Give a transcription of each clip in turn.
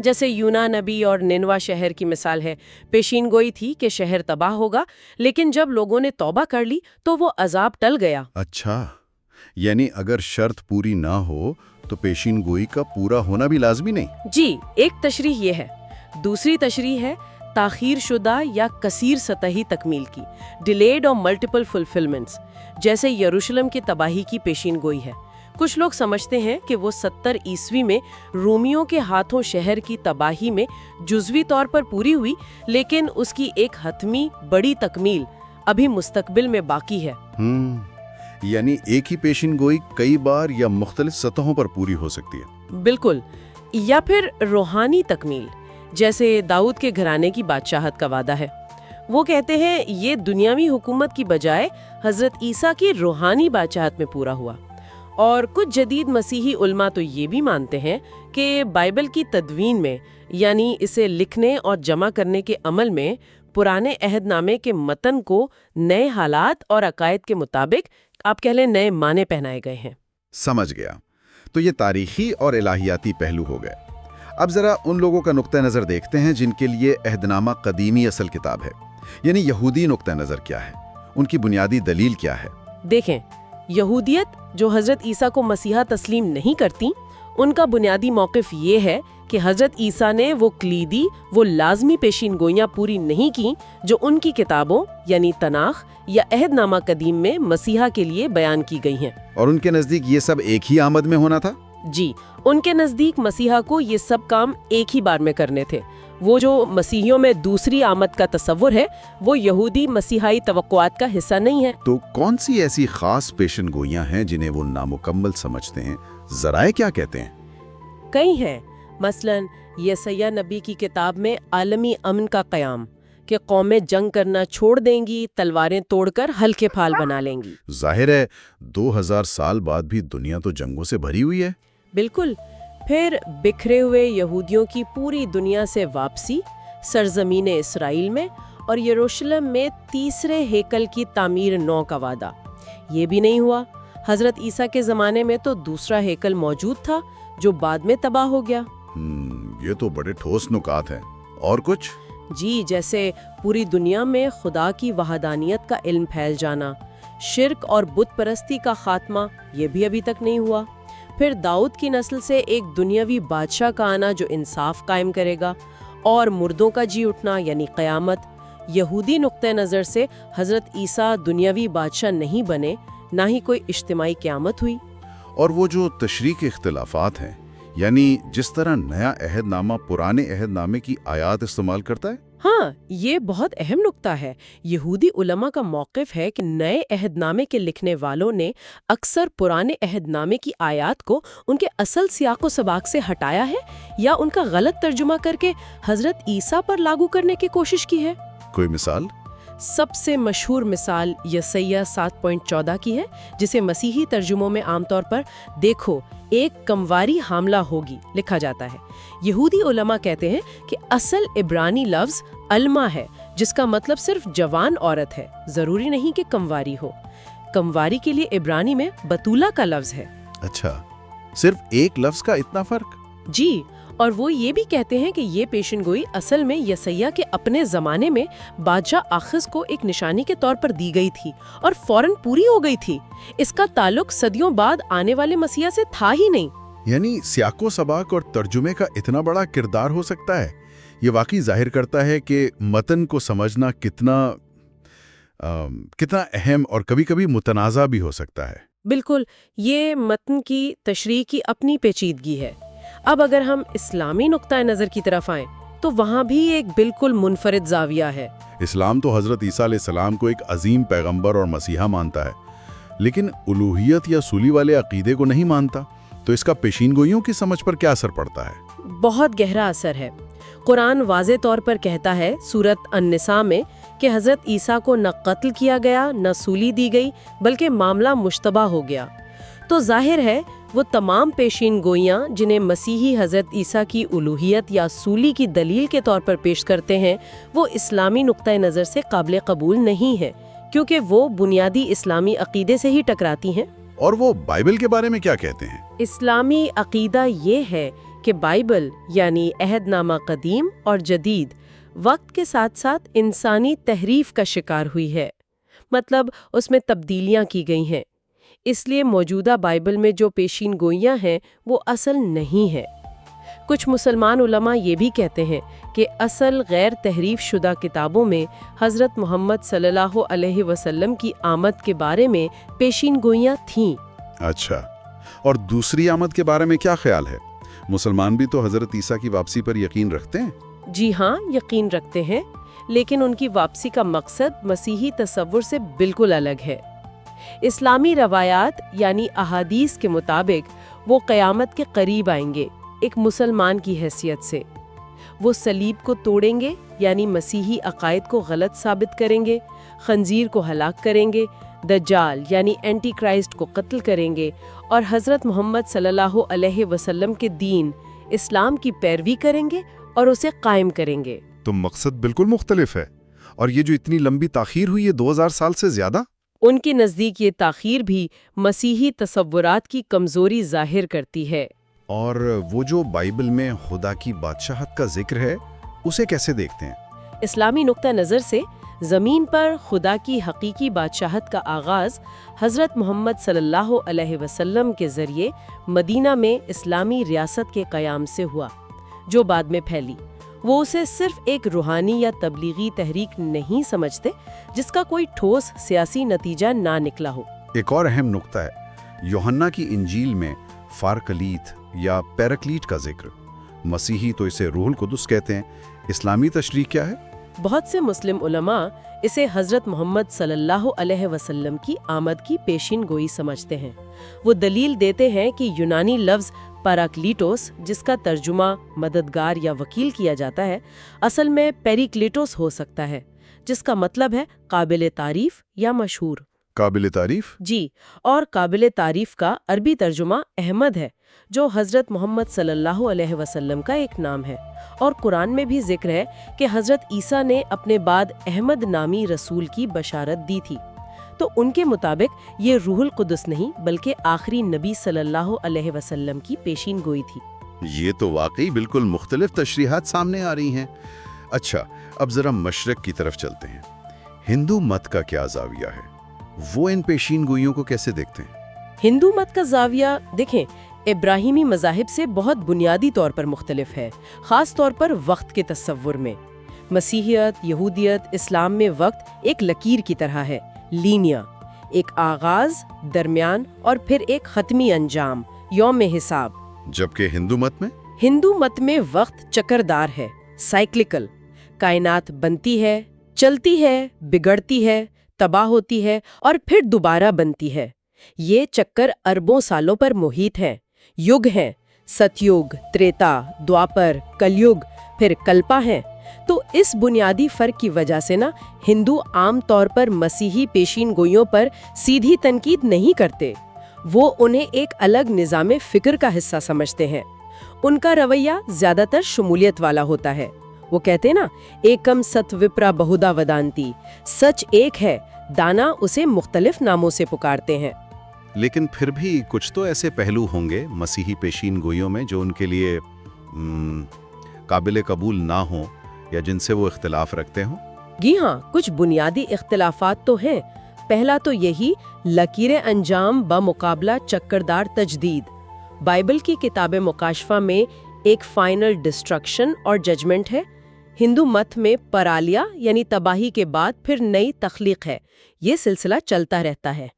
جیسے یونا نبی اور نینوا شہر کی مثال ہے، پیشین گوئی تھی کہ شہر تباہ ہوگا، لیکن جب لوگوں نے توبہ کر لی تو وہ عذاب ٹل گیا۔ اچھا، یعنی اگر شرط پوری نہ ہو تو پیشین گوئی کا پورا ہونا بھی لازمی نہیں؟ جی، ایک تشریح یہ ہے۔ دوسری تشریح ہے تاخیر شدہ یا کثیر سطحی تکمیل کی، ڈیلیڈ اور ملٹیپل فلفلمنٹس، جیسے یروشلم کی تباہی کی پیشین گوئی ہے۔ کچھ لوگ سمجھتے ہیں کہ وہ 70 عیسوی میں رومیوں کے ہاتھوں شہر کی تباہی میں جزوی طور پر پوری ہوئی، لیکن اس کی ایک حتمی بڑی تکمیل ابھی مستقبل میں باقی ہے۔ یعنی ایک ہی پیشین گوئی کئی بار یا مختلف سطحوں پر پوری ہو سکتی ہے؟ بالکل، یا پھر روحانی تکمیل، جیسے داؤد کے گھرانے کی بادشاہت کا وعدہ ہے۔ وہ کہتے ہیں یہ دنیاوی حکومت کی بجائے حضرت عیسیٰ کی روحانی بادشاہت میں پورا ہوا۔ اور کچھ جدید مسیحی علماء تو یہ بھی مانتے ہیں کہ بائبل کی تدوین میں، یعنی اسے لکھنے اور جمع کرنے کے عمل میں، پرانے عہد نامے کے متن کو نئے حالات اور عقائد کے مطابق آپ کہہ لیں نئے معنی پہنائے گئے ہیں۔ سمجھ گیا۔ تو یہ تاریخی اور الہیاتی پہلو ہو گئے۔ اب ذرا ان لوگوں کا نقطہ نظر دیکھتے ہیں جن کے لیے عہد نامہ قدیمی اصل کتاب ہے، یعنی یہودی نقطہ نظر کیا ہے، ان کی بنیادی دلیل کیا ہے؟ دیکھیں، یہودیت جو حضرت عیسیٰ کو مسیحا تسلیم نہیں کرتی، ان کا بنیادی موقف یہ ہے کہ حضرت عیسیٰ نے وہ کلیدی، وہ لازمی پیشین گوئیاں پوری نہیں کی جو ان کی کتابوں یعنی تناخ یا عہد نامہ قدیم میں مسیحا کے لیے بیان کی گئی ہیں۔ اور ان کے نزدیک یہ سب ایک ہی آمد میں ہونا تھا؟ جی، ان کے نزدیک مسیحا کو یہ سب کام ایک ہی بار میں کرنے تھے۔ وہ جو مسیحیوں میں دوسری آمد کا تصور ہے، وہ یہودی مسیحائی توقعات کا حصہ نہیں ہے۔ تو کون سی ایسی خاص پیشن گوئیاں ہیں جنہیں وہ نامکمل سمجھتے ہیں؟ ذرائع کیا کہتے ہیں؟ کئی ہیں، مثلاً یسیہ نبی کی کتاب میں عالمی امن کا قیام، کہ قومیں جنگ کرنا چھوڑ دیں گی، تلواریں توڑ کر ہلکے پھال بنا لیں گی۔ ظاہر ہے 2000 سال بعد بھی دنیا تو جنگوں سے بھری ہوئی ہے۔ بالکل۔ پھر بکھرے ہوئے یہودیوں کی پوری دنیا سے واپسی، سرزمین اسرائیل میں، اور یروشلم میں تیسرے ہیکل کی تعمیر نو کا وعدہ۔ یہ بھی نہیں ہوا۔ حضرت عیسیٰ کے زمانے میں تو دوسرا ہیکل موجود تھا جو بعد میں تباہ ہو گیا۔ یہ تو بڑے ٹھوس نکات ہیں۔ اور کچھ؟ جی، جیسے پوری دنیا میں خدا کی وحدانیت کا علم پھیل جانا، شرک اور بت پرستی کا خاتمہ، یہ بھی ابھی تک نہیں ہوا۔ پھر داؤد کی نسل سے ایک دنیاوی بادشاہ کا آنا جو انصاف قائم کرے گا، اور مردوں کا جی اٹھنا یعنی قیامت۔ یہودی نقطہ نظر سے حضرت عیسیٰ دنیاوی بادشاہ نہیں بنے، نہ ہی کوئی اجتماعی قیامت ہوئی۔ اور وہ جو تشریح کے اختلافات ہیں، یعنی جس طرح نیا عہد نامہ پرانے عہد نامے کی آیات استعمال کرتا ہے؟ ہاں، یہ بہت اہم نقطہ ہے۔ یہودی علماء کا موقف ہے کہ نئے عہد نامے کے لکھنے والوں نے اکثر پرانے عہد نامے کی آیات کو ان کے اصل سیاق و سباق سے ہٹایا ہے، یا ان کا غلط ترجمہ کر کے حضرت عیسیٰ پر لاگو کرنے کی کوشش کی ہے۔ کوئی مثال؟ سب سے مشہور مثال یسیہ 7.14 کی ہے، جسے مسیحی ترجموں میں عام طور پر دیکھو ایک کمواری حاملہ ہوگی لکھا جاتا ہے۔ یہودی علماء کہتے ہیں کہ اصل عبرانی لفظ الما ہے، جس کا مطلب صرف جوان عورت ہے، ضروری نہیں کہ کمواری ہو۔ کمواری کے لیے عبرانی میں بتولہ کا لفظ ہے۔ اچھا، صرف ایک لفظ کا اتنا فرق؟ جی، اور وہ یہ بھی کہتے ہیں کہ یہ پیشن گوئی اصل میں یسیہ کے اپنے زمانے میں بادشاہ آخز کو ایک نشانی کے طور پر دی گئی تھی اور فوراً پوری ہو گئی تھی۔ اس کا تعلق صدیوں بعد آنے والے مسیح سے تھا ہی نہیں۔ یعنی سیاق و سباق اور ترجمے کا اتنا بڑا کردار ہو سکتا ہے؟ یہ واقعی ظاہر کرتا ہے کہ متن کو سمجھنا کتنا اہم اور کبھی کبھی متنازع بھی ہو سکتا ہے۔ بالکل، یہ متن کی تشریح کی اپنی پیچیدگی ہے۔ اب اگر ہم اسلامی نقطہ نظر کی طرف آئیں تو وہاں بھی ایک بالکل منفرد زاویہ ہے۔ اسلام تو حضرت عیسیٰ علیہ السلام کو ایک عظیم پیغمبر اور مسیحا مانتا ہے، لیکن الوہیت یا سولی والے عقیدے کو نہیں مانتا۔ تو اس کا پیشین گوئیوں کی سمجھ پر کیا اثر پڑتا ہے؟ بہت گہرا اثر ہے۔ قرآن واضح طور پر کہتا ہے سورۃ النساء میں کہ حضرت عیسیٰ کو نہ قتل کیا گیا نہ سولی دی گئی، بلکہ معاملہ مشتبہ ہو گیا۔ تو ظاہر ہے وہ تمام پیشین گوئیاں جنہیں مسیحی حضرت عیسیٰ کی الوہیت یا سولی کی دلیل کے طور پر پیش کرتے ہیں، وہ اسلامی نقطہ نظر سے قابل قبول نہیں ہے، کیونکہ وہ بنیادی اسلامی عقیدے سے ہی ٹکراتی ہیں۔ اور وہ بائبل کے بارے میں کیا کہتے ہیں؟ اسلامی عقیدہ یہ ہے کہ بائبل یعنی عہد نامہ قدیم اور جدید وقت کے ساتھ ساتھ انسانی تحریف کا شکار ہوئی ہے، مطلب اس میں تبدیلیاں کی گئی ہیں۔ اس لیے موجودہ بائبل میں جو پیشین گوئیاں ہیں وہ اصل نہیں ہے۔ کچھ مسلمان علماء یہ بھی کہتے ہیں کہ اصل غیر تحریف شدہ کتابوں میں حضرت محمد صلی اللہ علیہ وسلم کی آمد کے بارے میں پیشین گوئیاں تھیں۔ اچھا، اور دوسری آمد کے بارے میں کیا خیال ہے؟ مسلمان بھی تو حضرت عیسیٰ کی واپسی پر یقین رکھتے ہیں؟ جی ہاں، یقین رکھتے ہیں، لیکن ان کی واپسی کا مقصد مسیحی تصور سے بالکل الگ ہے۔ اسلامی روایات یعنی احادیث کے مطابق وہ قیامت کے قریب آئیں گے ایک مسلمان کی حیثیت سے۔ وہ صلیب کو توڑیں گے یعنی مسیحی عقائد کو غلط ثابت کریں گے، خنزیر کو ہلاک کریں گے، دجال یعنی اینٹی کرائسٹ کو قتل کریں گے اور حضرت محمد صلی اللہ علیہ وسلم کے دین اسلام کی پیروی کریں گے اور اسے قائم کریں گے۔ تو مقصد بالکل مختلف ہے، اور یہ جو اتنی لمبی تاخیر ہوئی ہے 2000 سال سے زیادہ؟ ان کے نزدیک یہ تاخیر بھی مسیحی تصورات کی کمزوری ظاہر کرتی ہے۔ اور وہ جو بائبل میں خدا کی بادشاہت کا ذکر ہے اسے کیسے دیکھتے ہیں؟ اسلامی نقطہ نظر سے زمین پر خدا کی حقیقی بادشاہت کا آغاز حضرت محمد صلی اللہ علیہ وسلم کے ذریعے مدینہ میں اسلامی ریاست کے قیام سے ہوا، جو بعد میں پھیلی۔ وہ اسے صرف ایک روحانی یا تبلیغی تحریک نہیں سمجھتے جس کا کوئی ٹھوس سیاسی نتیجہ نہ نکلا ہو۔ ایک اور اہم نقطہ ہے، یوحنا کی انجیل میں فارکلیت یا پیرکلیٹ کا ذکر۔ مسیحی تو اسے روح القدس کہتے ہیں، اسلامی تشریح کیا ہے؟ بہت سے مسلم علماء اسے حضرت محمد صلی اللہ علیہ وسلم کی آمد کی پیشین گوئی سمجھتے ہیں۔ وہ دلیل دیتے ہیں کہ یونانی لفظ پیراکلیٹوس، جس کا ترجمہ مددگار یا وکیل کیا جاتا ہے، اصل میں پیریکلیٹوس ہو سکتا ہے، جس کا مطلب ہے قابل تعریف یا مشہور۔ قابل تعریف؟ جی، اور قابل تعریف کا عربی ترجمہ احمد ہے، جو حضرت محمد صلی اللہ علیہ وسلم کا ایک نام ہے، اور قرآن میں بھی ذکر ہے کہ حضرت عیسیٰ نے اپنے بعد احمد نامی رسول کی بشارت دی تھی۔ تو ان کے مطابق یہ روح القدس نہیں بلکہ آخری نبی صلی اللہ علیہ وسلم کی پیشین گوئی تھی۔ یہ تو واقعی بالکل مختلف تشریحات سامنے آ رہی ہیں۔ اچھا، اب ذرا مشرق کی طرف چلتے ہیں۔ ہندو مت کا کیا زاویہ ہے؟ وہ ان پیشین گوئیوں کو کیسے دیکھتے ہیں؟ ہندو مت کا زاویہ دیکھیں، ابراہیمی مذاہب سے بہت بنیادی طور پر مختلف ہے، خاص طور پر وقت کے تصور میں۔ مسیحیت، یہودیت، اسلام میں وقت ایک لکیر کی طرح ہے، لینیا، ایک آغاز، درمیان اور پھر ایک ختمی انجام، یوم حساب۔ جبکہ ہندو مت میں وقت چکردار ہے، سائیکلیکل۔ کائنات بنتی ہے، چلتی ہے، بگڑتی ہے، تباہ ہوتی ہے اور پھر دوبارہ بنتی ہے۔ یہ چکر اربوں سالوں پر محیط ہے۔ یگ ہیں، ستیوگ، تریتا، دوآپر، کلیوگ، پھر کلپا ہیں۔ تو اس بنیادی فرق کی وجہ سے ہندو عام طور پر مسیحی پیشین گوئیوں پر سیدھی تنقید نہیں کرتے، وہ انہیں ایک الگ نظام فکر کا حصہ سمجھتے ہیں۔ ان کا رویہ زیادہ تر شمولیت والا ہوتا ہے۔ وہ کہتے ہیں ایکم ست وپرا بہودا ودانتی، سچ ایک ہے، دانا اسے مختلف ناموں سے پکارتے ہیں۔ لیکن پھر بھی کچھ تو ایسے پہلو ہوں گے مسیحی پیشین گوئیوں میں جو ان کے لیے قابل قبول نہ ہوں یا جن سے وہ اختلاف رکھتے ہوں۔ جی ہاں، کچھ بنیادی اختلافات تو ہیں۔ پہلا تو یہی لکیر انجام بمقابلہ چکردار تجدید۔ بائبل کی کتاب مکاشفہ میں ایک فائنل ڈسٹرکشن اور ججمنٹ ہے، ہندو مت میں پرالیا یعنی تباہی کے بعد پھر نئی تخلیق ہے۔ یہ سلسلہ چلتا رہتا ہے۔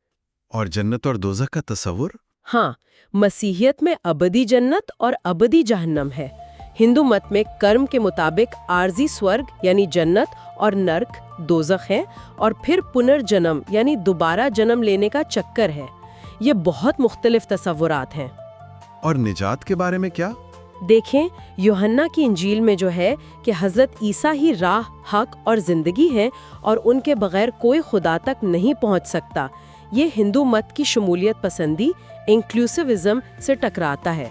اور جنت اور دوزخ کا تصور؟ ہاں، مسیحیت میں ابدی جنت اور ابدی جہنم ہے۔ ہندو مت میں کرم کے مطابق عارضی سورگ یعنی جنت اور نرک دوزخ ہیں، اور پھر پنرجنم یعنی دوبارہ جنم لینے کا چکر ہے۔ یہ بہت مختلف تصورات ہیں۔ اور نجات کے بارے میں کیا؟ دیکھیں، یوحنا کی انجیل میں جو ہے کہ حضرت عیسیٰ ہی راہ، حق اور زندگی ہیں اور ان کے بغیر کوئی خدا تک نہیں پہنچ سکتا، یہ ہندو مت کی شمولیت پسندی انکلوسیوزم سے ٹکراتا ہے۔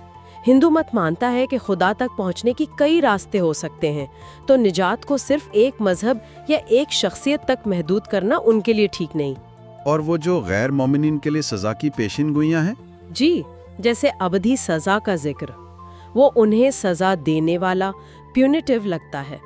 ہندو مت مانتا ہے کہ خدا تک پہنچنے کی کئی راستے ہو سکتے ہیں، تو نجات کو صرف ایک مذہب یا ایک شخصیت تک محدود کرنا ان کے لیے ٹھیک نہیں۔ اور وہ جو غیر مومنین کے لیے سزا کی پیشین گوئیاں ہیں؟ جی، جیسے ابدی سزا کا ذکر۔ وہ انہیں سزا دینے والا، پیونیٹیو لگتا ہے،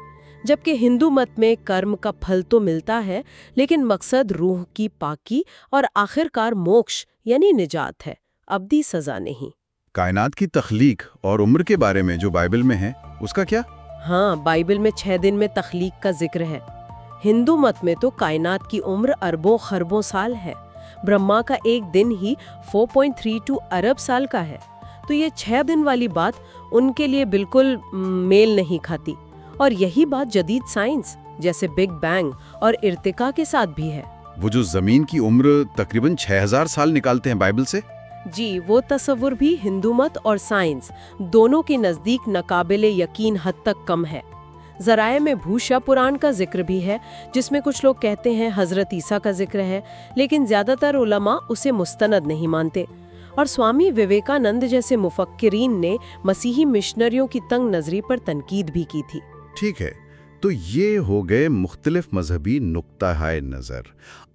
جبکہ ہندو مت میں کرم کا پھل تو ملتا ہے، لیکن مقصد روح کی پاکی اور آخرکار موکش یعنی نجات ہے، ابدی سزا نہیں۔ کائنات کی تخلیق اور عمر کے بارے میں جو بائبل میں ہے اس کا کیا؟ ہاں، بائبل میں 6 دن میں تخلیق کا ذکر ہے۔ ہندو مت میں تو کائنات کی عمر اربوں خربوں سال ہے، برہما کا ایک دن ہی 4.32 ارب سال کا ہے، تو یہ 6 دن والی بات ان کے لیے بالکل میل نہیں کھاتی، اور یہی بات جدید سائنس جیسے بگ بینگ اور ارتقاء کے ساتھ بھی ہے۔ وہ جو زمین کی عمر تقریباً 6000 سال نکالتے ہیں بائبل سے؟ جی، وہ تصور بھی ہندو مت اور سائنس دونوں کے نزدیک ناقابل یقین حد تک کم ہے۔ ذرائع میں بھوشا پران کا ذکر بھی ہے، جس میں کچھ لوگ کہتے ہیں حضرت عیسیٰ کا ذکر ہے، لیکن زیادہ تر علماء اسے مستند نہیں مانتے، اور سوامی وویکانند جیسے مفکرین نے مسیحی مشنریوں کی تنگ نظری پر تنقید بھی کی تھی۔ ٹھیک ہے، تو یہ ہو گئے مختلف مذہبی نقطۂ نظر۔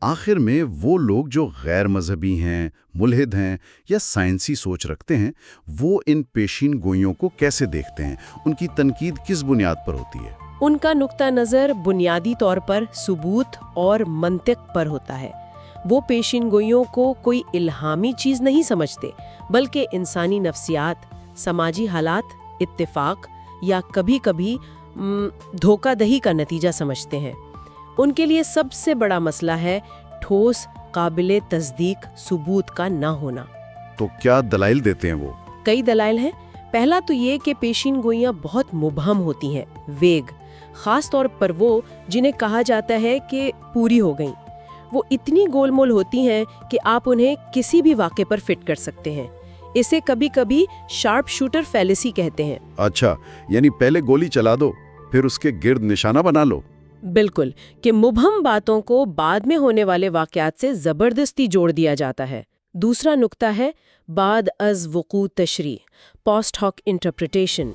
آخر میں وہ لوگ جو غیر مذہبی ہیں، ملحد ہیں یا سائنسی سوچ رکھتے ہیں، وہ ان پیشین گوئیوں کو کیسے دیکھتے ہیں؟ ان کی تنقید کس بنیاد پر ہوتی ہے؟ ان کا نقطہ نظر بنیادی طور پر ثبوت اور منطق پر ہوتا ہے۔ وہ پیشین گوئیوں کو کوئی الہامی چیز نہیں سمجھتے، بلکہ انسانی نفسیات، سماجی حالات، اتفاق یا کبھی کبھی دھوکہ دہی کا نتیجہ سمجھتے ہیں۔ ان کے لیے سب سے بڑا مسئلہ ہے ٹھوس، قابل تصدیق ثبوت کا نہ ہونا۔ تو کیا دلائل دیتے ہیں وہ؟ کئی دلائل ہیں۔ پہلا تو یہ کہ پیشین گوئیاں بہت مبہم ہوتی ہیں، ویگ، خاص طور پر وہ جنہیں کہا جاتا ہے کہ پوری ہو گئیں۔ وہ اتنی گول مول ہوتی ہیں کہ آپ انہیں کسی بھی واقعے پر فٹ کر سکتے ہیں۔ اسے کبھی کبھی شارپ شوٹر فیلیسی کہتے ہیں۔ اچھا، یعنی پہلے گولی چلا دو پھر اس کے گرد نشانہ بنا لو۔ بالکل، کہ مبہم باتوں کو بعد میں ہونے والے واقعات سے زبردستی جوڑ دیا جاتا ہے۔ دوسرا نقطہ ہے بعد از وقوع تشریح، پوسٹ ہاک انٹرپریٹیشن،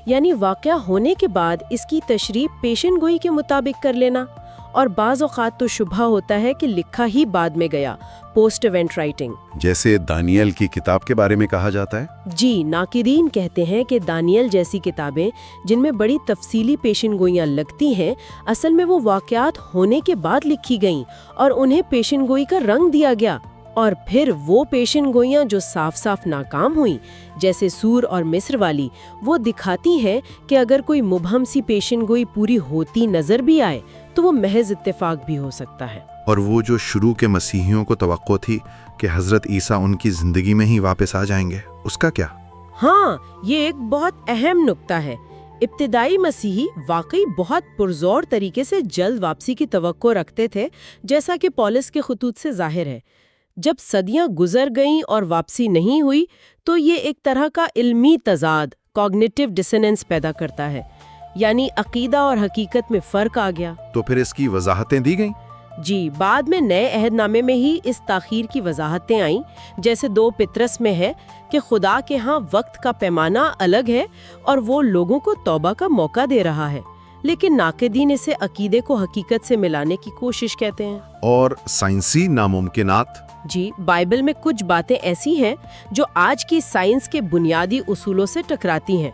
یعنی واقعہ ہونے کے بعد اس کی تشریح پیشن گوئی کے مطابق کر لینا، اور بعض اوقات تو شبہ ہوتا ہے کہ لکھا ہی بعد میں گیا، پوسٹ ایونٹ رائٹنگ، جیسے دانیل کی کتاب کے بارے میں کہا جاتا ہے۔ جی، ناقدین کہتے ہیں کہ دانیل جیسی کتابیں جن میں بڑی تفصیلی پیشن گوئیاں لگتی ہیں، اصل میں وہ واقعات ہونے کے بعد لکھی گئیں اور انہیں پیشن گوئی کا رنگ دیا گیا، اور پھر وہ پیشن گوئیاں جو صاف صاف ناکام ہوئیں، جیسے سور اور مصر والی، وہ دکھاتی ہیں کہ اگر کوئی مبہم سی پیشن گوئی پوری ہوتی نظر بھی آئے تو وہ محض اتفاق بھی ہو سکتا ہے۔ اور وہ جو شروع کے مسیحیوں کو توقع تھی کہ حضرت عیسیٰ ان کی زندگی میں ہی واپس آ جائیں گے، اس کا کیا؟ ہاں، یہ ایک بہت اہم نکتہ ہے۔ ابتدائی مسیحی واقعی بہت پرزور طریقے سے جلد واپسی کی توقع رکھتے تھے، جیسا کہ پولس کے خطوط سے ظاہر ہے۔ جب صدیاں گزر گئیں اور واپسی نہیں ہوئی تو یہ ایک طرح کا علمی تضاد، کوگنیٹیو ڈسننس پیدا کرتا ہے، یعنی عقیدہ اور حقیقت میں فرق آ گیا۔ تو پھر اس کی وضاحتیں دی گئیں؟ جی، بعد میں نئے عہد نامے میں ہی اس تاخیر کی وضاحتیں آئیں، جیسے 2 پطرس میں ہے کہ خدا کے ہاں وقت کا پیمانہ الگ ہے اور وہ لوگوں کو توبہ کا موقع دے رہا ہے، لیکن ناقدین اسے عقیدے کو حقیقت سے ملانے کی کوشش کہتے ہیں۔ اور سائنسی ناممکنات؟ جی، بائبل میں کچھ باتیں ایسی ہیں جو آج کی سائنس کے بنیادی اصولوں سے ٹکراتی ہیں،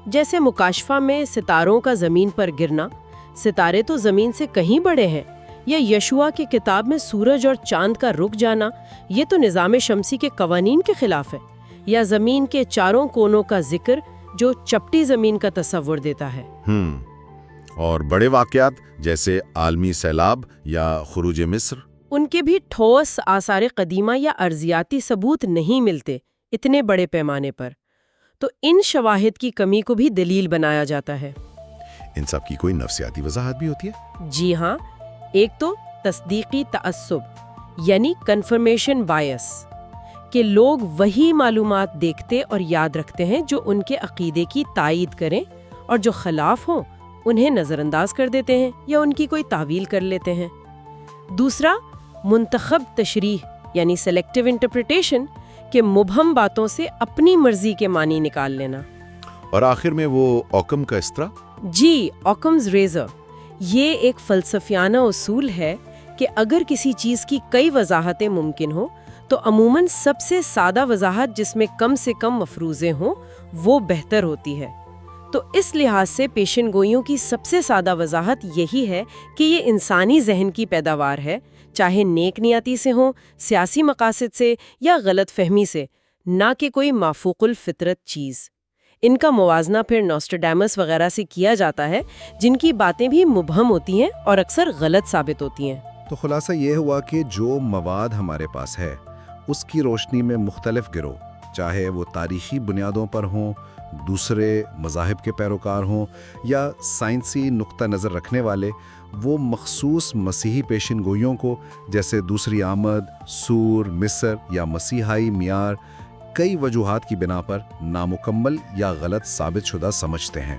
جیسے مکاشفہ میں ستاروں کا زمین پر گرنا، ستارے تو زمین سے کہیں بڑے ہیں، یا یشوع کی کتاب میں سورج اور چاند کا رک جانا، یہ تو نظام شمسی کے قوانین کے خلاف ہے، یا زمین کے چاروں کونوں کا ذکر جو چپٹی زمین کا تصور دیتا ہے۔ اور بڑے واقعات جیسے عالمی سیلاب یا خروج مصر؟ ان کے بھی ٹھوس آثار قدیمہ یا ارضیاتی ثبوت نہیں ملتے اتنے بڑے پیمانے پر، تو ان شواہد کی کمی کو بھی دلیل بنایا جاتا ہے۔ ان سب کی کوئی نفسیاتی وضاحت بھی ہوتی ہے؟ جی ہاں، ایک تو تصدیقی تعصب یعنی کنفرمیشن بائس، کہ لوگ وہی معلومات دیکھتے اور یاد رکھتے ہیں جو ان کے عقیدے کی تائید کریں، اور جو خلاف ہوں انہیں نظر انداز کر دیتے ہیں یا ان کی کوئی تعویل کر لیتے ہیں۔ دوسرا، منتخب تشریح یعنی سلیکٹیو انٹرپریٹیشن، کہ مبہم باتوں سے اپنی مرضی کے معنی نکال لینا۔ اور آخر میں وہ اوکم کا استرا؟ جی، اوکمز ریزر، یہ ایک فلسفیانہ اصول ہے کہ اگر کسی چیز کی کئی وضاحتیں ممکن ہوں تو عموماً سب سے سادہ وضاحت جس میں کم سے کم مفروضے ہوں وہ بہتر ہوتی ہے۔ تو اس لحاظ سے پیشن گوئیوں کی سب سے سادہ وضاحت یہی ہے کہ یہ انسانی ذہن کی پیداوار ہے، چاہے نیک نیتی سے ہوں، سیاسی مقاصد سے یا غلط فہمی سے، نہ کہ کوئی مافوق الفطرت چیز۔ ان کا موازنہ پھر نوسٹراڈامس وغیرہ سے کیا جاتا ہے، جن کی باتیں بھی مبہم ہوتی ہیں اور اکثر غلط ثابت ہوتی ہیں۔ تو خلاصہ یہ ہوا کہ جو مواد ہمارے پاس ہے اس کی روشنی میں مختلف گروہ، چاہے وہ تاریخی بنیادوں پر ہوں، دوسرے مذاہب کے پیروکار ہوں یا سائنسی نقطہ نظر رکھنے والے، وہ مخصوص مسیحی پیشن گوئیوں کو جیسے دوسری آمد، سور، مصر یا مسیحائی معیار کئی وجوہات کی بنا پر نامکمل یا غلط ثابت شدہ سمجھتے ہیں۔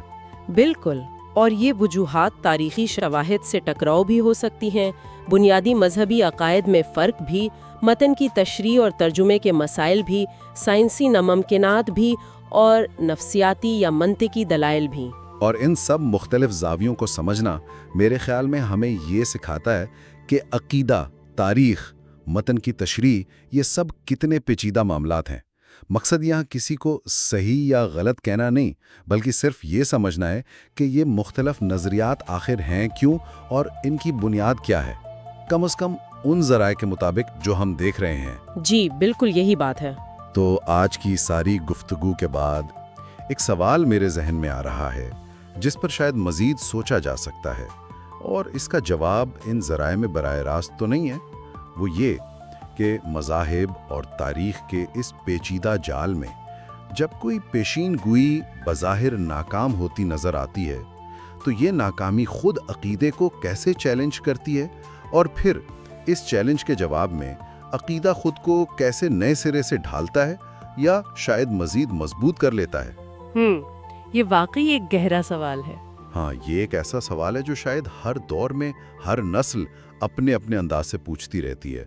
بالکل، اور یہ وجوہات تاریخی شواہد سے ٹکراؤ بھی ہو سکتی ہیں، بنیادی مذہبی عقائد میں فرق بھی، متن کی تشریح اور ترجمے کے مسائل بھی، سائنسی ناممکنات بھی اور نفسیاتی یا منطقی دلائل بھی۔ اور ان سب مختلف زاویوں کو سمجھنا میرے خیال میں ہمیں یہ سکھاتا ہے کہ عقیدہ، تاریخ، متن کی تشریح یہ سب کتنے پیچیدہ معاملات ہیں۔ مقصد یہاں کسی کو صحیح یا غلط کہنا نہیں، بلکہ صرف یہ سمجھنا ہے کہ یہ مختلف نظریات آخر ہیں کیوں اور ان کی بنیاد کیا ہے، کم از کم ان ذرائع کے مطابق جو ہم دیکھ رہے ہیں۔ جی بالکل یہی بات ہے۔ تو آج کی ساری گفتگو کے بعد ایک سوال میرے ذہن میں آ رہا ہے جس پر شاید مزید سوچا جا سکتا ہے، اور اس کا جواب ان ذرائع میں براہ راست تو نہیں ہے۔ وہ یہ کہ مذاہب اور تاریخ کے اس پیچیدہ جال میں جب کوئی پیشین گوئی بظاہر ناکام ہوتی نظر آتی ہے تو یہ ناکامی خود عقیدے کو کیسے چیلنج کرتی ہے، اور پھر اس چیلنج کے جواب میں عقیدہ خود کو کیسے نئے سرے سے ڈھالتا ہے یا شاید مزید مضبوط کر لیتا ہے۔ یہ واقعی ایک گہرا سوال ہے۔ ہاں، یہ ایک ایسا سوال ہے جو شاید ہر دور میں ہر نسل اپنے اپنے انداز سے پوچھتی رہتی ہے۔